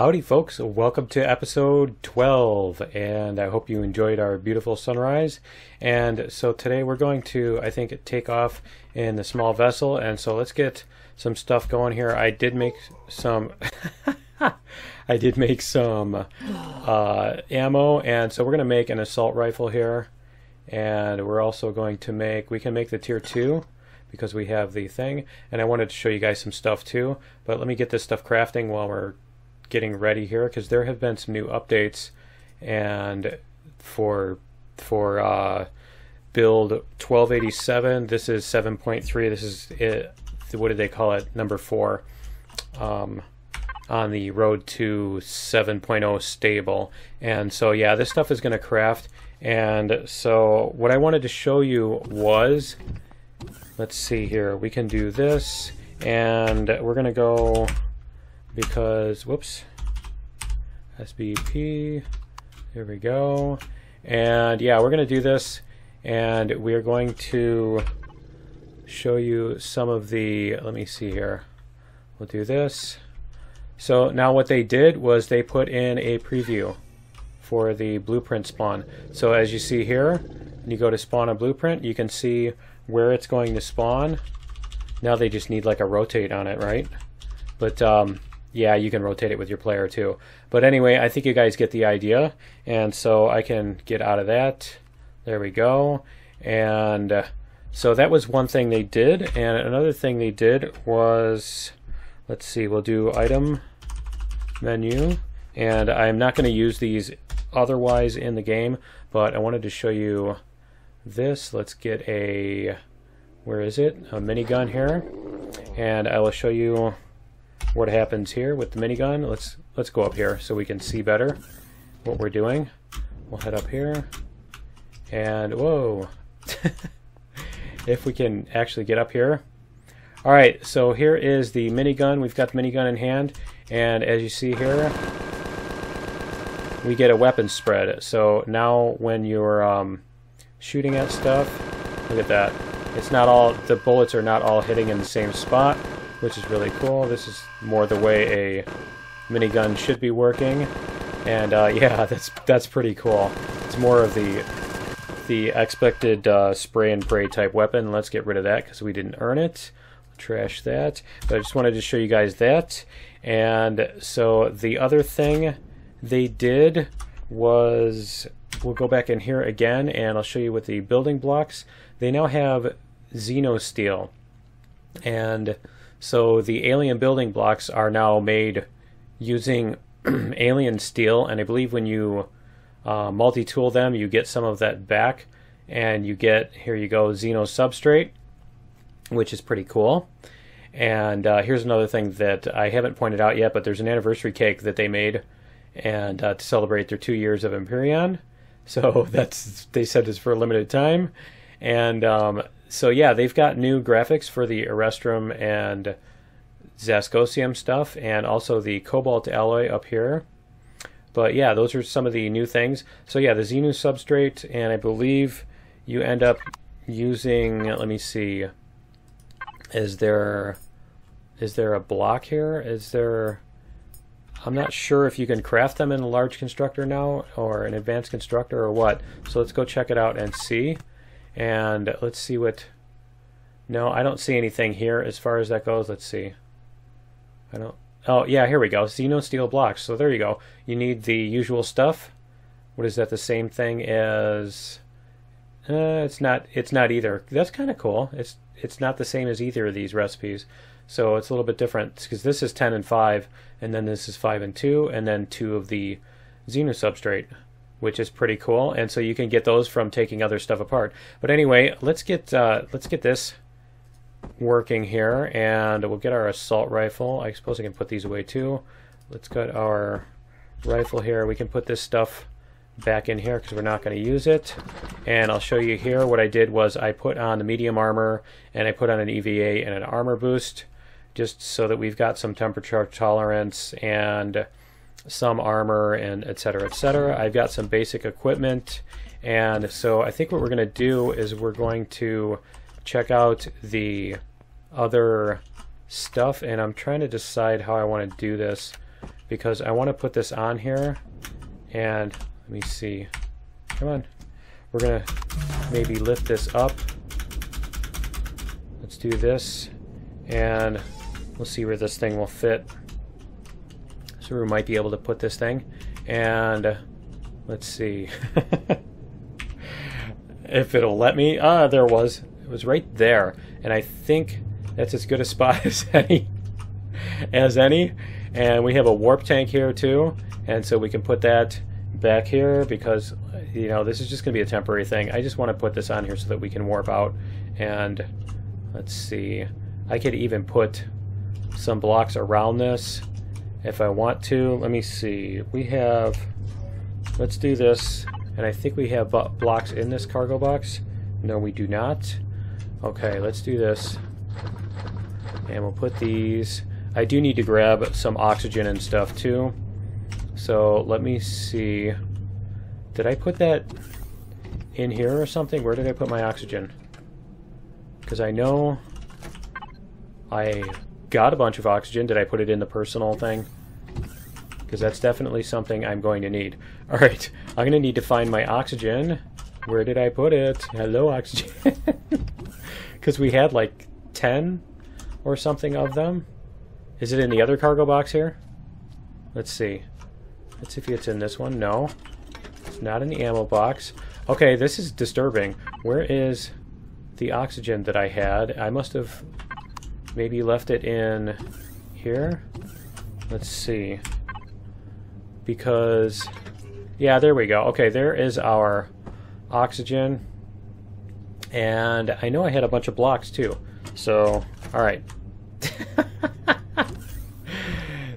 Howdy folks, welcome to episode 12, and I hope you enjoyed our beautiful sunrise. And so today we're going to, I think, take off in the small vessel, and so let's get some stuff going here. I did make some ammo, and so we're going to make an assault rifle here, and we're also going to we can make the tier 2 because we have the thing, and I wanted to show you guys some stuff too, but let me get this stuff crafting while we're getting ready here, because there have been some new updates, and for build 1287, this is 7.3, this is it, what did they call it, number 4 on the road to 7.0 stable. And so yeah, this stuff is going to craft. And so what I wanted to show you was, let's see here, we can do this, and we're going to go, because, whoops, SBP, there we go. And yeah, we're going to do this, and we're going to show you some of the, let me see here, we'll do this. So now what they did was they put in a preview for the blueprint spawn. So as you see here, when you go to spawn a blueprint, you can see where it's going to spawn. Now they just need like a rotate on it, right? But yeah, you can rotate it with your player too. But anyway, I think you guys get the idea. And so I can get out of that. There we go. And so that was one thing they did. And another thing they did was, let's see, we'll do item menu. And I'm not going to use these otherwise in the game, but I wanted to show you this. Let's get a, where is it? A minigun here. And I will show you what happens here with the minigun. Let's go up here so we can see better what we're doing. We'll head up here, and whoa, if we can actually get up here. All right, so here is the minigun. We've got the minigun in hand, and as you see here, we get a weapon spread. So now when you're shooting at stuff, look at that. It's not all, the bullets are not all hitting in the same spot, which is really cool. This is more the way a minigun should be working, and yeah, that's pretty cool. It's more of the expected spray and pray type weapon. Let's get rid of that because we didn't earn it. Trash that. But I just wanted to show you guys that. And so the other thing they did was, we'll go back in here again, and I'll show you with the building blocks. They now have Xenosteel, and so the alien building blocks are now made using alien steel, and I believe when you multi-tool them, you get some of that back, and you get, here you go, Xeno substrate, which is pretty cool. And here's another thing that I haven't pointed out yet, but there's an anniversary cake that they made, and to celebrate their 2 years of Empyrion. So that's, they said it's for a limited time. And so yeah, they've got new graphics for the Erestrum and Zascosium stuff, and also the Cobalt alloy up here. But yeah, those are some of the new things. So yeah, the Xenu substrate, and I believe you end up using, let me see, is there a block here? Is there, I'm not sure if you can craft them in a large constructor now, or an advanced constructor, or what. So let's go check it out and see. And let's see what, no, I don't see anything here as far as that goes. Let's see. I don't, oh yeah, here we go. Xenosteel blocks. So there you go. You need the usual stuff. What is that, the same thing as, it's not either. That's kind of cool. It's not the same as either of these recipes. So it's a little bit different, because this is 10 and 5, and then this is 5 and 2, and then 2 of the Xenu substrate, which is pretty cool. And so you can get those from taking other stuff apart. But anyway, let's get this working here, and we'll get our assault rifle. I suppose I can put these away too. Let's get our rifle here. We can put this stuff back in here because we're not going to use it. And I'll show you here what I did was I put on the medium armor, and I put on an EVA and an armor boost, just so that we've got some temperature tolerance and some armor, and etc., etc. I've got some basic equipment, and so I think what we're going to do is we're going to check out the other stuff, and I'm trying to decide how I want to do this, because I want to put this on here, and let me see. Come on. We're going to maybe lift this up. Let's do this, and we'll see where this thing will fit. So we might be able to put this thing, and let's see if it'll let me. Ah, there it was. It was right there, and I think that's as good a spot as any. And we have a warp tank here too, and so we can put that back here because, you know, this is just going to be a temporary thing. I just want to put this on here so that we can warp out. And let's see, I could even put some blocks around this if I want to. Let me see. We have, let's do this, and I think we have blocks in this cargo box. No, we do not. Okay, let's do this, and we'll put these. I do need to grab some oxygen and stuff too. So let me see. Did I put that in here or something? Where did I put my oxygen? Because I know I got a bunch of oxygen. Did I put it in the personal thing? Because that's definitely something I'm going to need. Alright, I'm going to need to find my oxygen. Where did I put it? Hello, oxygen. Because we had like 10 or something of them. Is it in the other cargo box here? Let's see. Let's see if it's in this one. No. It's not in the ammo box. Okay, this is disturbing. Where is the oxygen that I had? I must have maybe left it in here. Let's see. Because, yeah, there we go. Okay, there is our oxygen. And I know I had a bunch of blocks too. So, alright.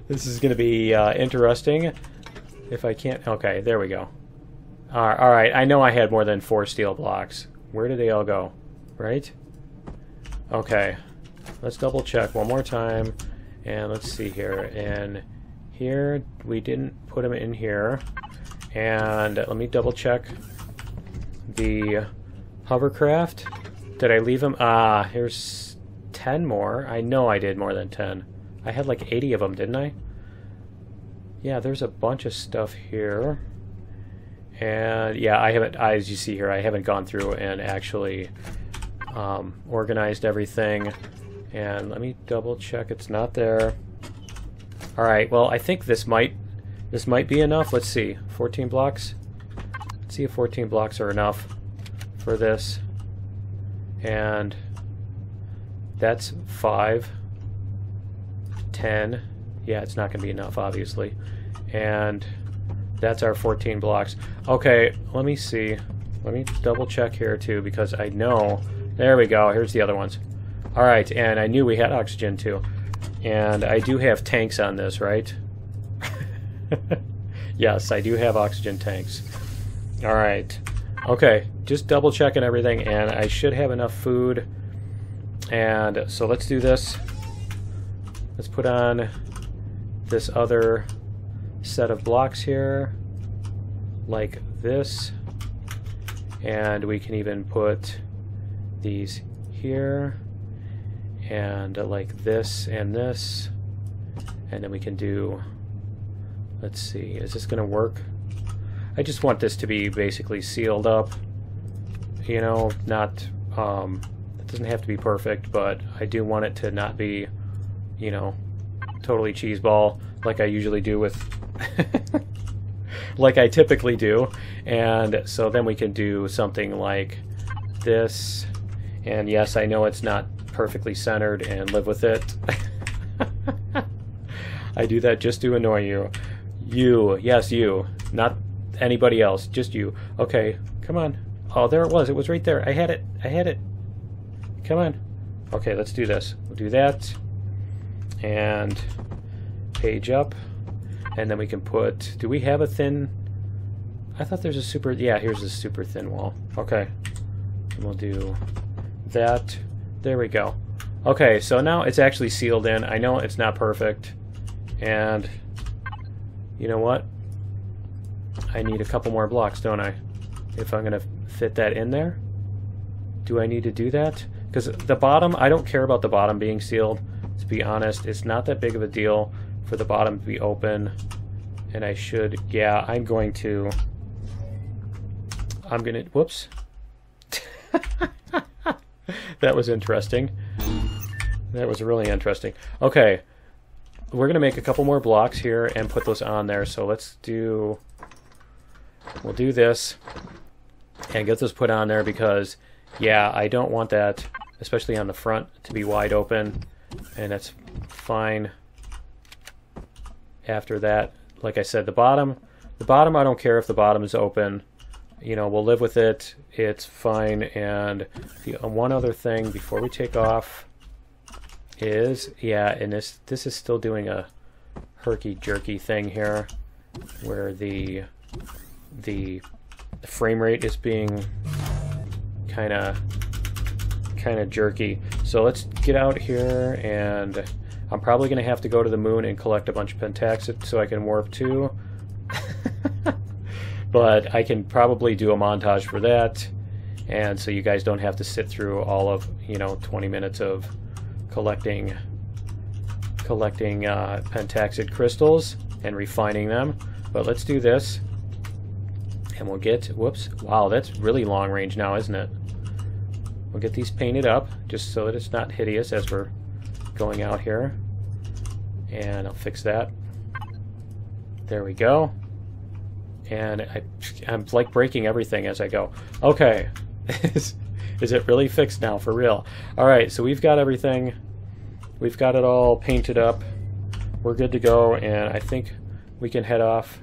This is going to be interesting. If I can't... Okay, there we go. Alright, I know I had more than 4 steel blocks. Where did they all go? Right? Okay. Let's double check one more time. And let's see here. And here, we didn't put them in here. And let me double check the hovercraft. Did I leave them? Ah, here's 10 more. I know I did more than 10. I had like 80 of them, didn't I? Yeah, there's a bunch of stuff here. And yeah, I haven't, as you see here, I haven't gone through and actually organized everything. And let me double check it's not there. Alright, well, I think this might be enough. Let's see, 14 blocks. Let's see if 14 blocks are enough for this. And that's 5. 10. Yeah, it's not going to be enough, obviously. And that's our 14 blocks. Okay, let me see. Let me double check here too, because I know... There we go, here's the other ones. Alright, and I knew we had oxygen too. And I do have tanks on this, right? Yes, I do have oxygen tanks. Alright. Okay, just double checking everything, and I should have enough food. And so let's do this. Let's put on this other set of blocks here, like this. And we can even put these here, and like this and this. And then we can do, let's see, is this going to work? I just want this to be basically sealed up, you know, not, it doesn't have to be perfect, but I do want it to not be, you know, totally cheeseball like I usually do with like I typically do. And so then we can do something like this, and yes, I know it's not perfectly centered, and live with it. I do that just to annoy you. You, yes, you, not anybody else, just you. Okay, come on. Oh, there it was right there. I had it. Come on. Okay, let's do this. We'll do that. And page up, and then we can put, do we have a thin, I thought there's a super, yeah, here's a super thin wall. Okay, and we'll do that. There we go. Okay, so now it's actually sealed in. I know it's not perfect, and you know what, I need a couple more blocks, don't I, if I'm gonna fit that in there? Do I need to do that? Because the bottom, I don't care about the bottom being sealed. To be honest, it's not that big of a deal for the bottom to be open. And I should, yeah, I'm gonna, whoops. That was interesting. That was really interesting. Okay, we're gonna make a couple more blocks here and put those on there. So we'll do this and get those put on there because, yeah, I don't want that, especially on the front, to be wide open, and that's fine. After that, like I said, the bottom, I don't care if the bottom is open. You know, we'll live with it. It's fine. And the one other thing before we take off is, yeah, and this is still doing a herky-jerky thing here, where the frame rate is being kind of jerky. So let's get out here, and I'm probably going to have to go to the moon and collect a bunch of Pentaxid so I can warp too. But I can probably do a montage for that, and so you guys don't have to sit through all of, 20 minutes of collecting Pentaxid crystals and refining them. But let's do this, and we'll get, whoops, wow, that's really long range now, isn't it? We'll get these painted up just so that it's not hideous as we're going out here, and I'll fix that. There we go. And I'm like breaking everything as I go. Okay. Is it really fixed now, for real? Alright, so we've got everything. We've got it all painted up. We're good to go, and I think we can head off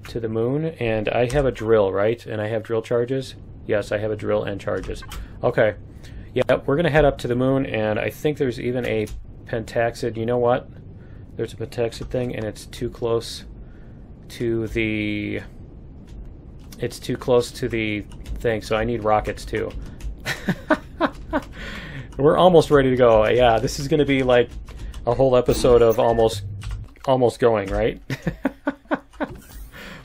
to the moon. And I have a drill, right? And I have drill charges? Yes, I have a drill and charges. Okay. Yeah, we're going to head up to the moon, and I think there's even a Pentaxid. You know what? There's a Pentaxid thing, and it's too close to the... It's too close to the thing, so I need rockets too. We're almost ready to go. Yeah, this is going to be like a whole episode of almost going, right?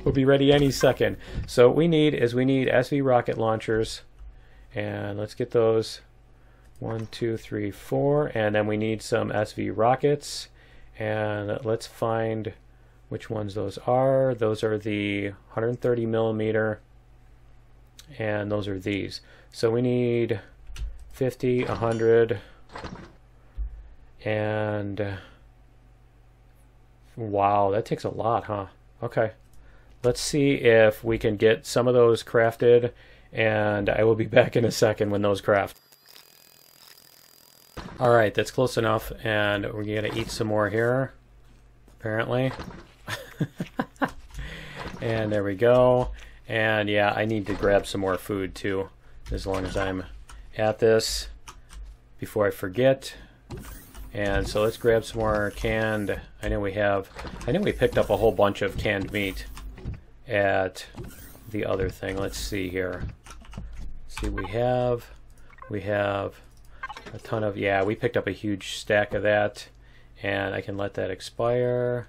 We'll be ready any second. So what we need SV rocket launchers, and let's get those. 1, 2, 3, 4, and then we need some SV rockets, and let's find which ones those are. Those are the 130 millimeter, and those are these. So we need 50, 100, and wow, that takes a lot, huh? Okay, let's see if we can get some of those crafted, and I will be back in a second when those craft. Alright, that's close enough, and we're gonna eat some more here, apparently. And there we go. And yeah, I need to grab some more food too, as long as I'm at this, before I forget. And so let's grab some more canned. I know we picked up a whole bunch of canned meat at the other thing. Let's see here. Let's see what we have a ton of, yeah, we picked up a huge stack of that, and I can let that expire.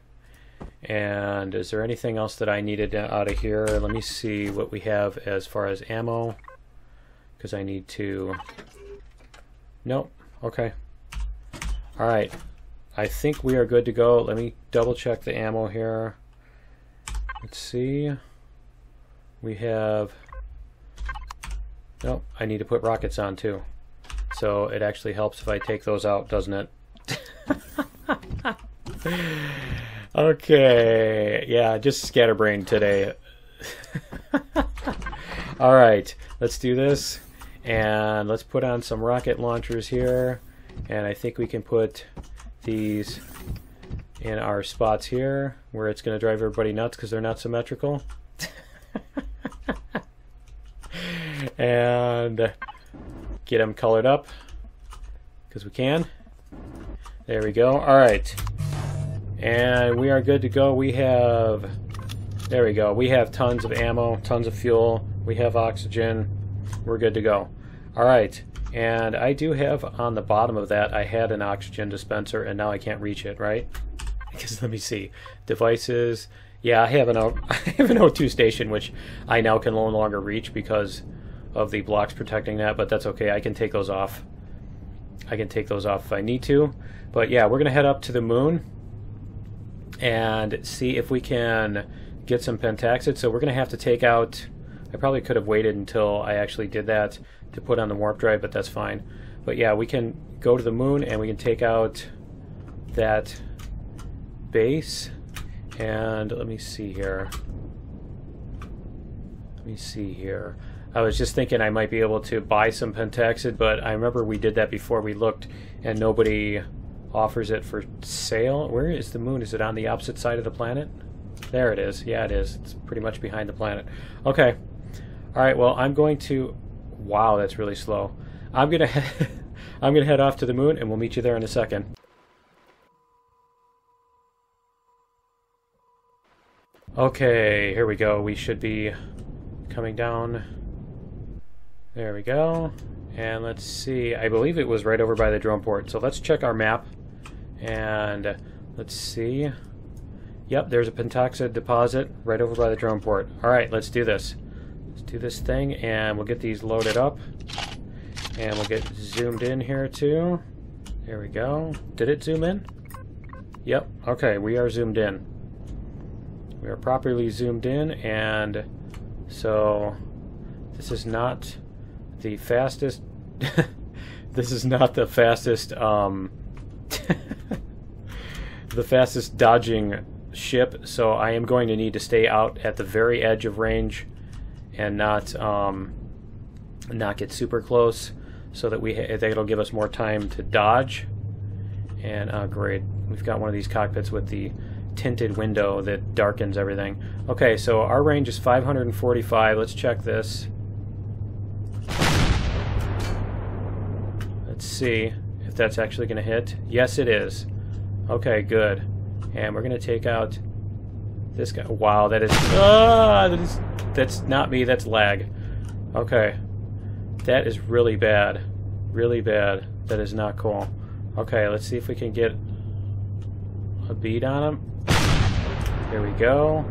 And is there anything else that I needed out of here? Let me see what we have as far as ammo, because I need to... Nope. Okay. Alright. I think we are good to go. Let me double check the ammo here. Let's see. We have... Nope. I need to put rockets on too. So it actually helps if I take those out, doesn't it? Okay, yeah, just scatterbrained today. Alright, let's do this. And let's put on some rocket launchers here. And I think we can put these in our spots here, where it's going to drive everybody nuts because they're not symmetrical. And get them colored up, because we can. There we go. Alright. And we are good to go. We have... There we go. We have tons of ammo, tons of fuel. We have oxygen. We're good to go. Alright. And I do have on the bottom of that, I had an oxygen dispenser, and now I can't reach it, right? Because let me see. Devices. Yeah, I have an O2 station, which I now can no longer reach because of the blocks protecting that, but that's okay. I can take those off. I can take those off if I need to. But yeah, we're going to head up to the moon. and see if we can get some Pentaxid. So we're going to have to take out... I probably could have waited until I actually did that to put on the warp drive, but that's fine. But yeah, we can go to the moon and we can take out that base. And let me see here. I was just thinking I might be able to buy some Pentaxid, but I remember we did that before. We looked and nobody offers it for sale. Where is the moon? Is it on the opposite side of the planet? There it is. Yeah, it is. It's pretty much behind the planet. Okay. All right. Well, I'm going to... Wow, that's really slow. I'm gonna head off to the moon, and we'll meet you there in a second. Okay, here we go. We should be coming down. There we go. And let's see. I believe it was right over by the drone port. So let's check our map. And let's see. Yep, there's a Pentaxid deposit right over by the drone port. Alright, let's do this. Let's do this thing, and we'll get these loaded up. And we'll get zoomed in here, too. There we go. Did it zoom in? Yep. Okay, we are zoomed in. We are properly zoomed in, and so this is not the fastest... this is not the fastest, the fastest dodging ship, so I am going to need to stay out at the very edge of range and not get super close, so that that'll give us more time to dodge. And great, we've got one of these cockpits with the tinted window that darkens everything. Okay, so our range is 545. Let's check this. Let's see if that's actually going to hit. Yes, it is. Okay, good. And we're going to take out this guy. Wow, that's not me, that's lag. Okay. That is really bad. Really bad. That is not cool. Okay, let's see if we can get a bead on him. There we go.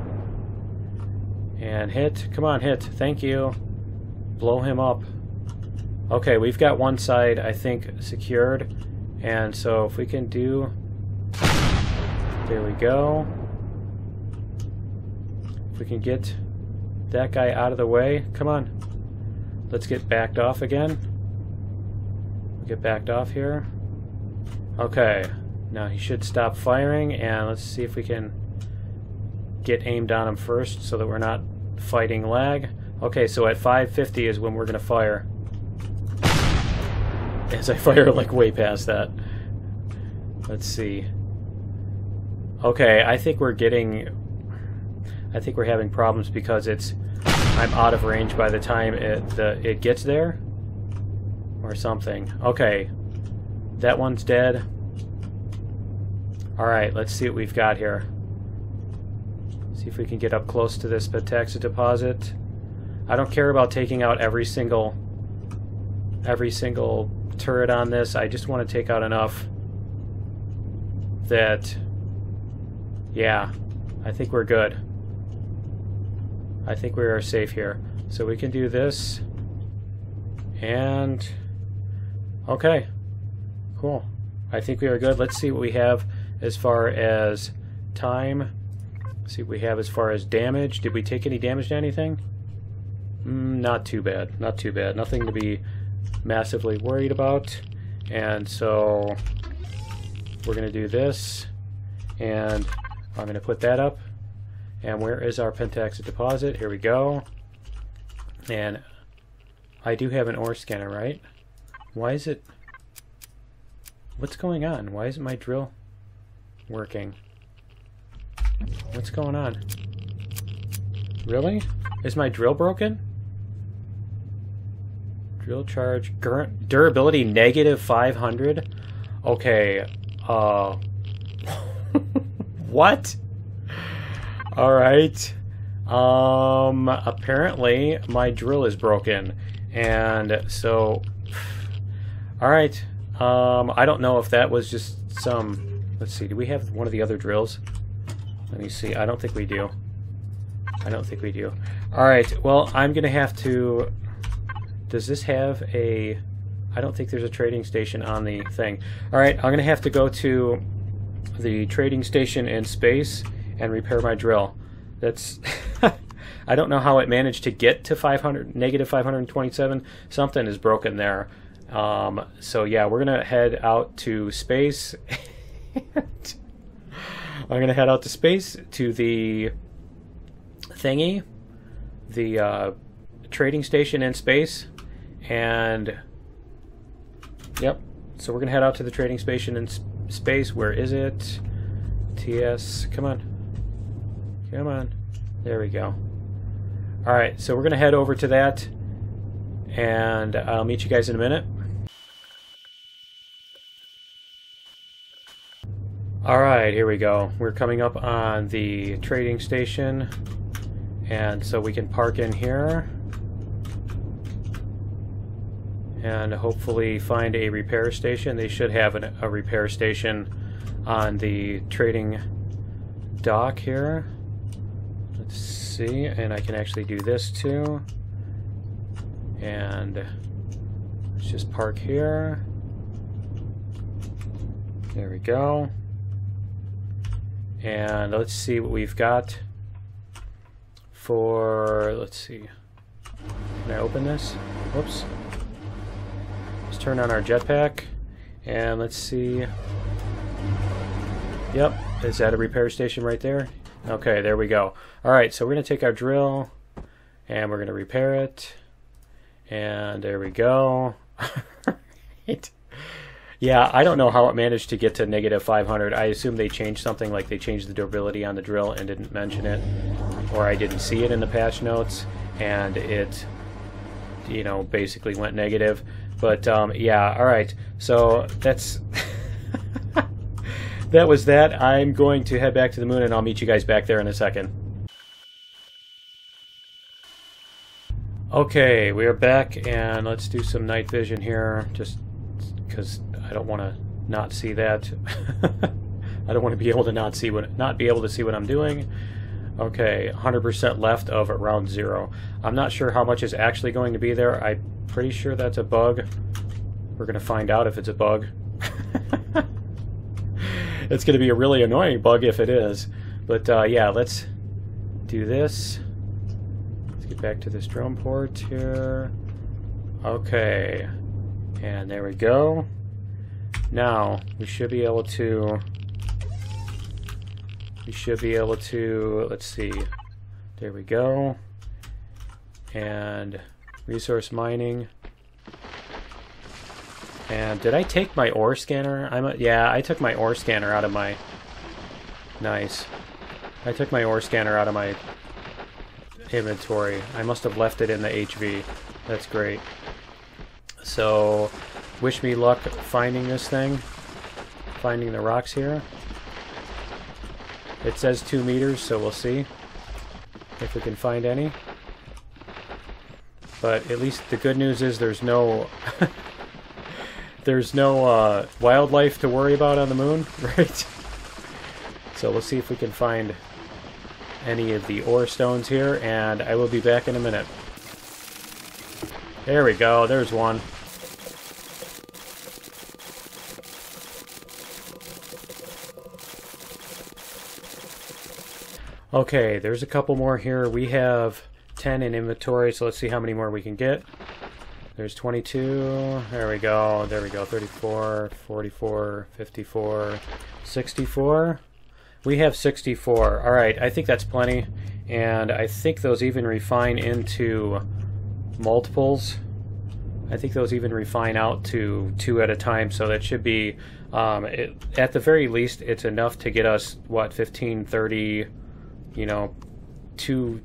And hit. Come on, hit. Thank you. Blow him up. Okay, we've got one side, I think, secured. And so if we can do... There we go. If we can get that guy out of the way. Come on. Let's get backed off again. Get backed off here. Okay. Now he should stop firing, and let's see if we can get aimed on him first so that we're not fighting lag. Okay, so at 550 is when we're going to fire. As I fire like way past that. Let's see. Okay, I think we're having problems because I'm out of range by the time it gets there. Or something. Okay. That one's dead. Alright, let's see what we've got here. See if we can get up close to this Pentaxid deposit. I don't care about taking out every single turret on this. I just want to take out enough that... Yeah, I think we're good. I think we are safe here. So we can do this. And... Okay. Cool. I think we are good. Let's see what we have as far as time. See what we have as far as damage. Did we take any damage to anything? Not too bad. Not too bad. Nothing to be massively worried about. And so we're going to do this. And I'm going to put that up. And where is our Pentaxid deposit? Here we go. And I do have an ore scanner, right? Why is it... What's going on? Why isn't my drill working? What's going on? Really? Is my drill broken? Drill charge... Durability negative 500? Okay. What? Alright. Apparently my drill is broken. And so... Alright. I don't know if that was just some... Let's see, do we have one of the other drills? Let me see. I don't think we do. I don't think we do. Alright, well, I'm going to have to... Does this have a... I don't think there's a trading station on the thing. Alright, I'm going to have to go to the trading station in space and repair my drill. That's I don't know how it managed to get to negative 527. Something is broken there. So yeah, we're gonna head out to space. I'm gonna head out to space to the thingy, the trading station in space, and yep. So we're gonna head out to the trading station in space. Where is it? TS. Come on. Come on. There we go. All right. So we're gonna head over to that, and I'll meet you guys in a minute. Alright, here we go. We're coming up on the trading station, and so we can park in here and hopefully find a repair station. They should have a repair station on the trading dock here. Let's see, and I can actually do this too. And let's just park here. There we go. And let's see what we've got for, let's see. Can I open this? Whoops. Let's turn on our jetpack and let's see. Yep, is that a repair station right there? Okay, there we go. Alright, so we're going to take our drill and we're going to repair it. And there we go. Right. Yeah, I don't know how it managed to get to negative 500. I assume they changed something, like they changed the durability on the drill and didn't mention it, or I didn't see it in the patch notes, and it, you know, basically went negative. But yeah, all right. So that's that was that. I'm going to head back to the moon, and I'll meet you guys back there in a second. Okay, we are back, and let's do some night vision here, just because I don't want to not see that. I don't want to be able to not be able to see what I'm doing. Okay, 100% left of around 0. I'm not sure how much is actually going to be there. I'm pretty sure that's a bug. We're going to find out if it's a bug. It's going to be a really annoying bug if it is. But yeah, let's do this. Let's get back to this drone port here. Okay. And there we go. Now, we should be able to, let's see, there we go. And resource mining. And did I take my ore scanner? Yeah, I took my ore scanner out of my, nice. I took my ore scanner out of my inventory. I must have left it in the HV. That's great. So, wish me luck finding this thing, finding the rocks here. It says 2 meters, so we'll see if we can find any. But at least the good news is there's no there's no wildlife to worry about on the moon, right? So we'll see if we can find any of the ore stones here, and I will be back in a minute. There we go, there's one. Okay, there's a couple more here. We have 10 in inventory, so let's see how many more we can get. There's 22. There we go. There we go. 34, 44, 54, 64. We have 64. All right, I think that's plenty. And I think those even refine into multiples. I think those even refine out to 2 at a time, so that should be, at the very least, it's enough to get us, what, 15, 30, you know, two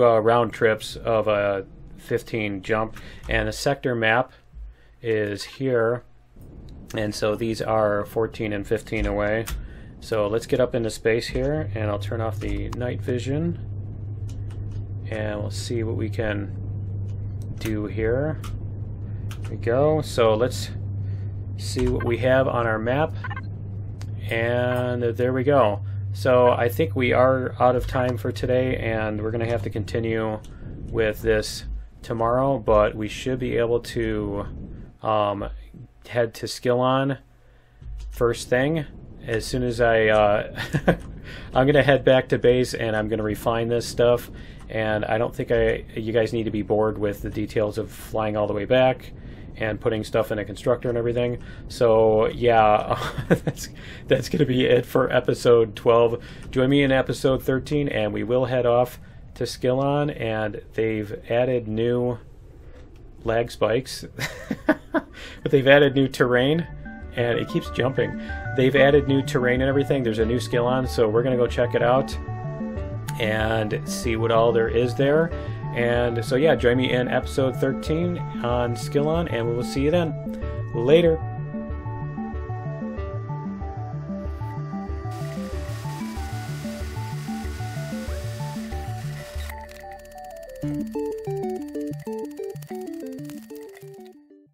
round trips of a 15 jump. And the sector map is here, and so these are 14 and 15 away. So let's get up into space here, and I'll turn off the night vision, and we'll see what we can do here. There we go. So let's see what we have on our map, and there we go. So I think we are out of time for today, and we're going to have to continue with this tomorrow, but we should be able to head to Skillon first thing, as soon as I'm gonna head back to base and I'm gonna refine this stuff. And I don't think you guys need to be bored with the details of flying all the way back and putting stuff in a constructor and everything. So yeah, that's gonna be it for episode 12. Join me in episode 13, and we will head off to Skillon, and they've added new lag spikes, but they've added new terrain, and it keeps jumping. They've added new terrain and everything. There's a new Skillon, so we're gonna go check it out and see what all there is there. And so yeah, join me in episode 13 on Skillon, and we will see you then. Later.